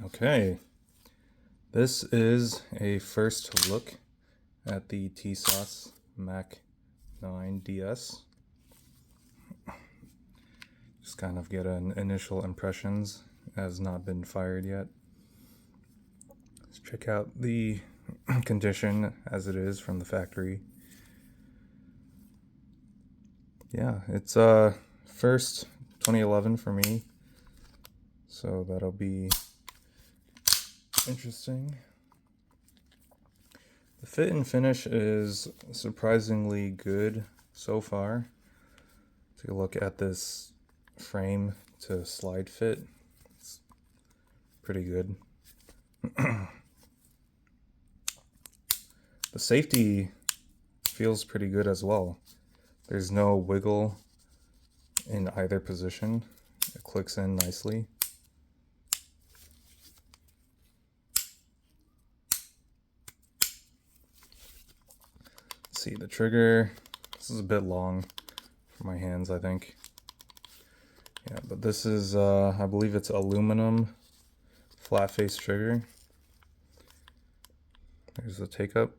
Okay, this is a first look at the Tisas MAC 9DS. Just kind of get an initial impressions. It has not been fired yet. Let's check out the condition as it is from the factory. Yeah, it's first 2011 for me, so that'll be interesting. The fit and finish is surprisingly good so far. Take a look at this frame to slide fit. It's pretty good. The safety feels pretty good as well. There's no wiggle in either position. It clicks in nicely. Let's see, the trigger, this is a bit long for my hands, I think. Yeah, but this is, I believe it's aluminum flat face trigger. There's the take up.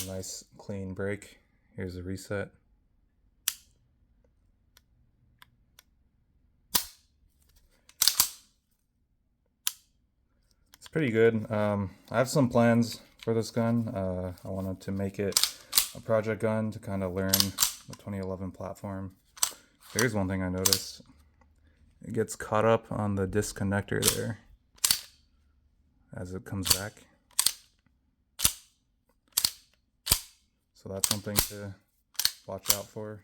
A nice clean break. Here's a reset. It's pretty good. I have some plans for this gun. I wanted to make it a project gun to kind of learn the 2011 platform. Here's one thing I noticed. It gets caught up on the disconnector there as it comes back. So that's something to watch out for.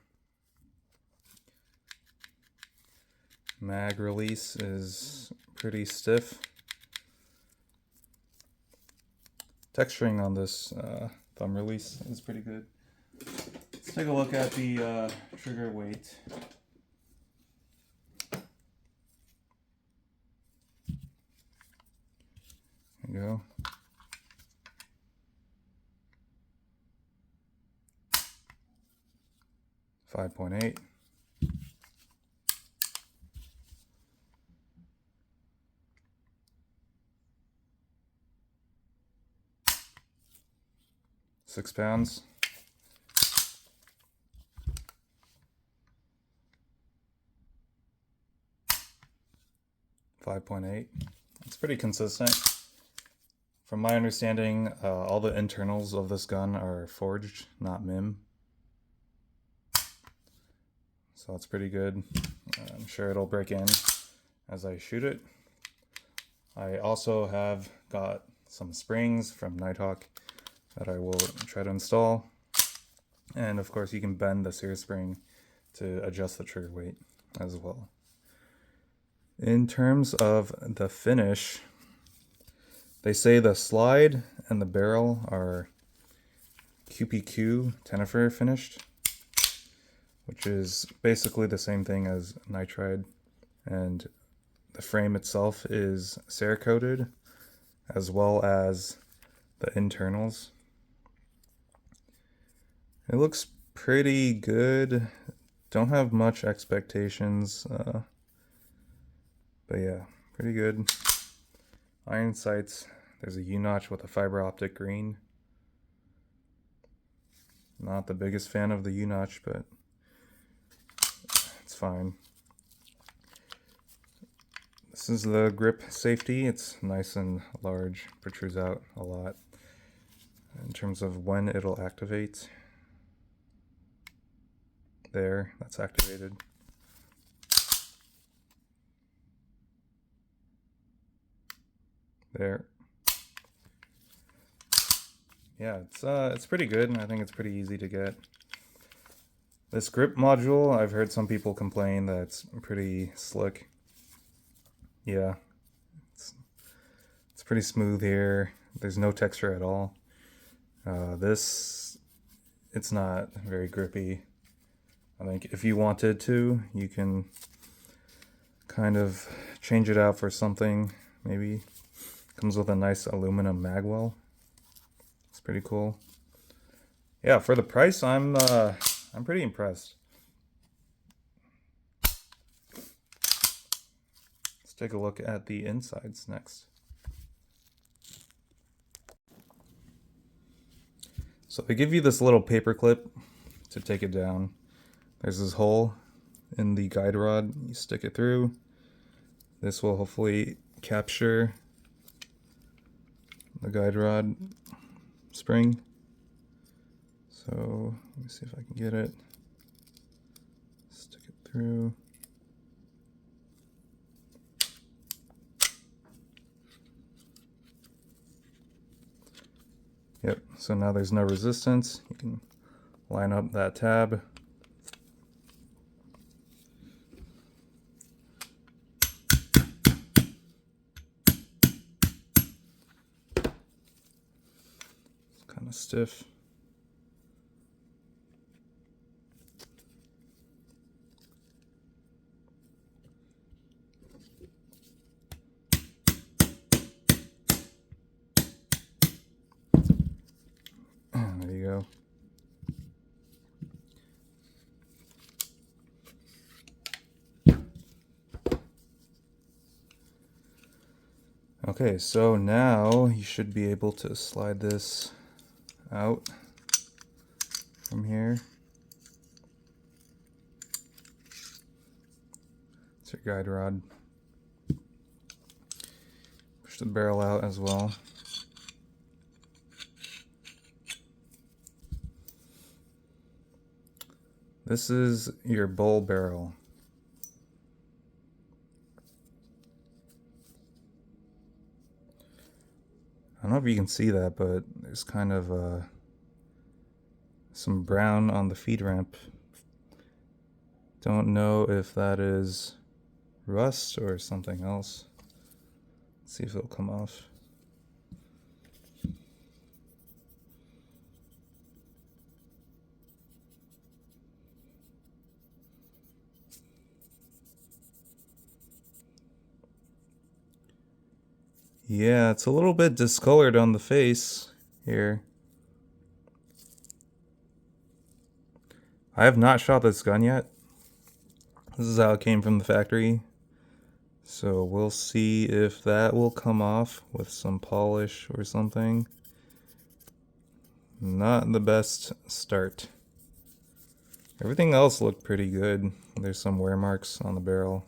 Mag release is pretty stiff. Texturing on this thumb release is pretty good. Let's take a look at the trigger weight. There you go. .8. £6. 5.8. It's pretty consistent. From my understanding, all the internals of this gun are forged, not MIM. So that's pretty good. I'm sure it'll break in as I shoot it. I also have got some springs from Nighthawk that I will try to install. And of course you can bend the sear spring to adjust the trigger weight as well. In terms of the finish, they say the slide and the barrel are QPQ Tenefer finished, which is basically the same thing as nitride, and the frame itself is Cerakoted, as well as the internals. It looks pretty good. Don't have much expectations, but yeah, pretty good. Iron sights. There's a U-notch with a fiber optic green. Not the biggest fan of the U-notch, but it's fine. This is the grip safety. It's nice and large, protrudes out a lot. In terms of when it'll activate, there, that's activated. There. Yeah, it's pretty good, and I think it's pretty easy to get. This grip module, I've heard some people complain that it's pretty slick. Yeah, it's pretty smooth here. There's no texture at all. It's not very grippy. I think if you wanted to, you can kind of change it out for something, maybe. Comes with a nice aluminum magwell. It's pretty cool. Yeah, for the price, I'm pretty impressed. take a look at the insides next. So they give you this little paper clip to take it down. There's this hole in the guide rod. You stick it through. This will hopefully capture the guide rod spring. So let me see if I can get it. Stick it through. Yep, so now there's no resistance. You can line up that tab. It's kind of stiff. There you go. Okay, so now you should be able to slide this out from here. It's your guide rod. Push the barrel out as well. This is your bowl barrel. I don't know if you can see that, but there's kind of some brown on the feed ramp. Don't know if that is rust or something else. Let's see if it'll come off. Yeah, it's a little bit discolored on the face here. I have not shot this gun yet. This is how it came from the factory. So we'll see if that will come off with some polish or something. Not the best start. Everything else looked pretty good. There's some wear marks on the barrel.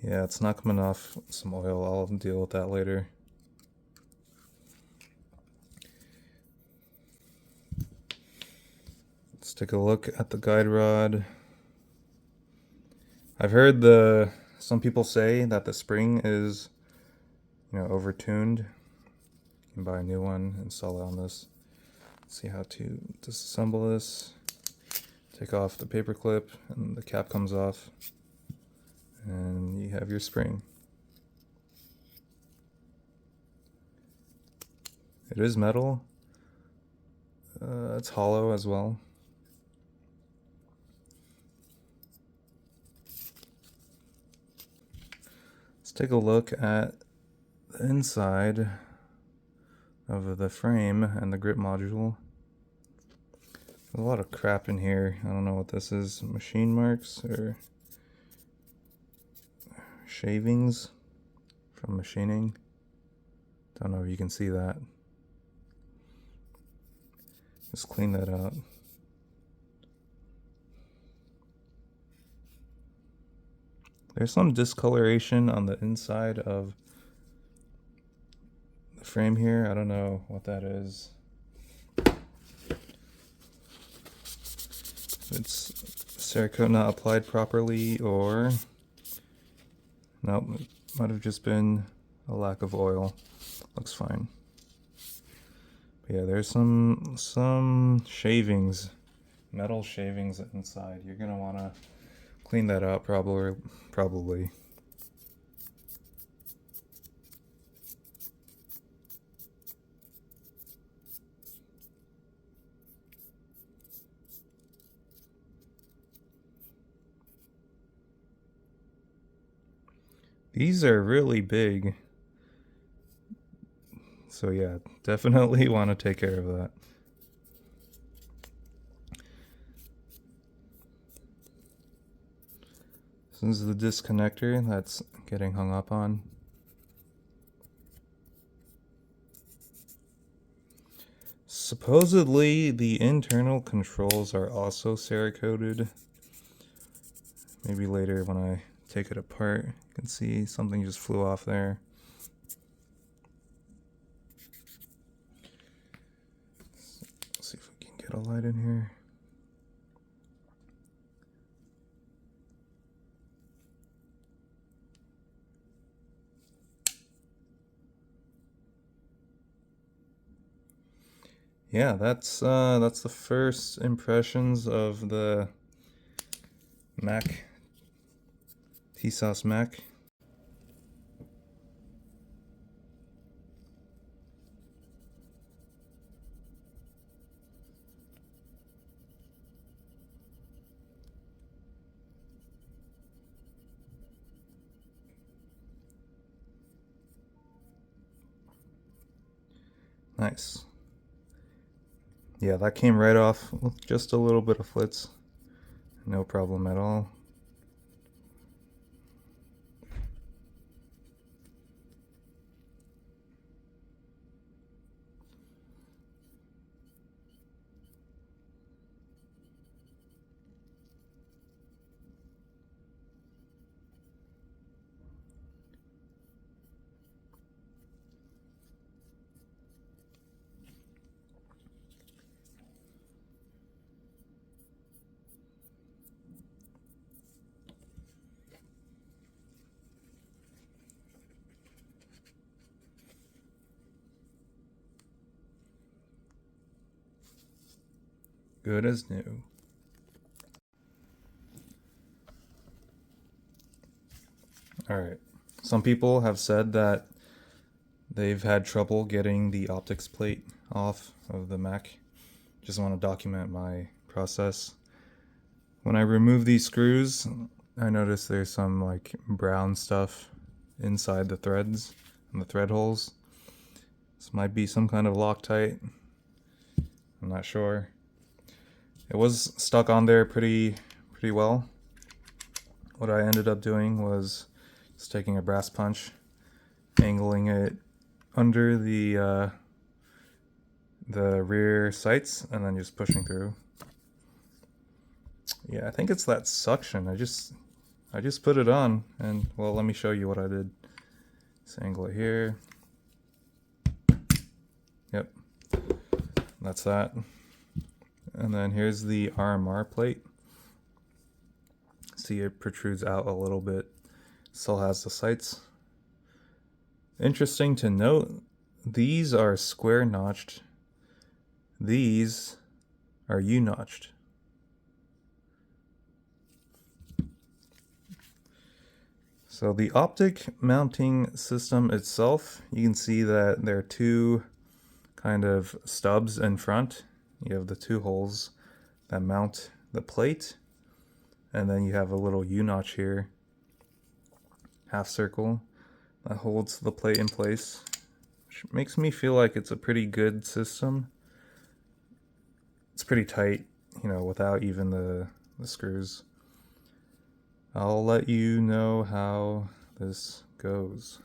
Yeah, it's not coming off some oil. I'll deal with that later. Let's take a look at the guide rod. I've heard some people say that the spring is, overtuned. You can buy a new one, install it on this. Let's see how to disassemble this. Take off the paper clip and the cap comes off. And you have your spring. It is metal. It's hollow as well. Let's take a look at the inside of the frame and the grip module. There's a lot of crap in here. I don't know what this is. Machine marks or shavings from machining. Don't know if you can see that. Just clean that out. There's some discoloration on the inside of the frame here. I don't know what that is. It's Cerakote not applied properly, or nope, it might have just been a lack of oil. Looks fine. But yeah, there's some shavings, metal shavings inside. You're gonna want to clean that out probably. These are really big. So yeah, definitely want to take care of that. This is the disconnector that's getting hung up on. Supposedly the internal controls are also Cerakoted. Maybe later when I take it apart, you can see something just flew off there. Let's see if we can get a light in here. Yeah, that's the first impressions of the Mac, Tisas MAC. Nice. Yeah, that came right off with just a little bit of flits. No problem at all. Good as new. Alright, some people have said that they've had trouble getting the optics plate off of the Mac. Just want to document my process. When I remove these screws, I notice there's some like brown stuff inside the threads and the thread holes. This might be some kind of Loctite. I'm not sure. It was stuck on there pretty well. What I ended up doing was just taking a brass punch, angling it under the rear sights, and then just pushing through. Yeah, I think it's that suction. I just put it on, and well, let me show you what I did. Just angle it here. Yep, that's that. And then here's the RMR plate. See, it protrudes out a little bit. Still has the sights. Interesting to note, these are square notched. These are U-notched. So the optic mounting system itself, you can see that there are two kind of stubs in front. You have the two holes that mount the plate, and then you have a little U-notch here, half circle, that holds the plate in place, which makes me feel like it's a pretty good system. It's pretty tight, you know, without even the screws. I'll let you know how this goes.